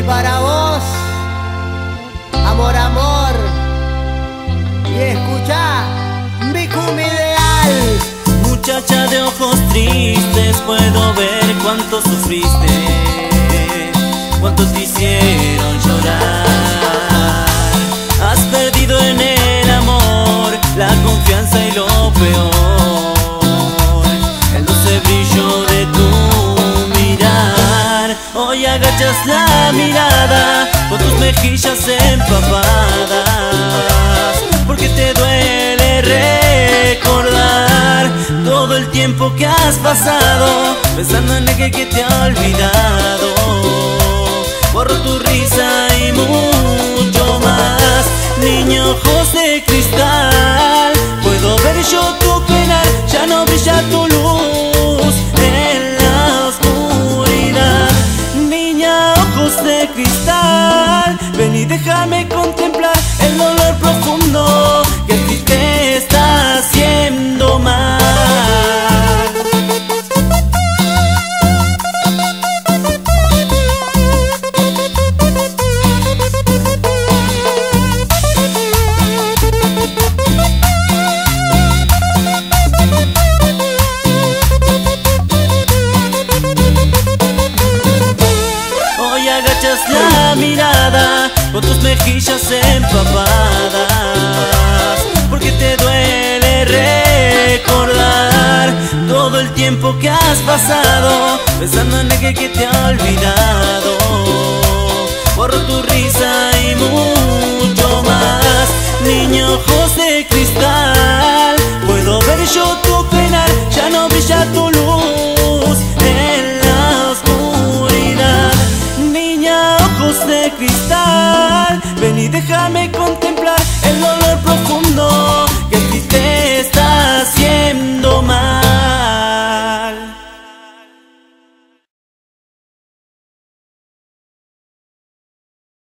para vos, amor, amor. Y escuchá, mi cumbia ideal. Muchacha de ojos tristes, puedo ver cuánto sufriste, cuánto te hicieron llorar. Has perdido en el amor la confianza y lo peor, el dulce brillo de tu mirar. Hoy agachas la mirada con tus mejillas empapadas, porque te duele recordar todo el tiempo que has pasado pensando en aquel que te ha olvidado. Borro tu risa y mucho más. Niño, ojos de cristal, puedo ver yo tu penar, ya no brilla tu luz en la oscuridad. Niña, ojos de cristal, ven y déjame contemplar el dolor profundo que a ti te está haciendo mal. Hoy agachas la mirada con tus mejillas empapadas, porque te duele recordar todo el tiempo que has pasado pensando en aquel que te ha olvidado. Borro tu risa y mucho más. Niño, ojos de cristal, puedo ver yo tu penar, ya no brilla tu luz en la oscuridad. Niña, ojos de cristal.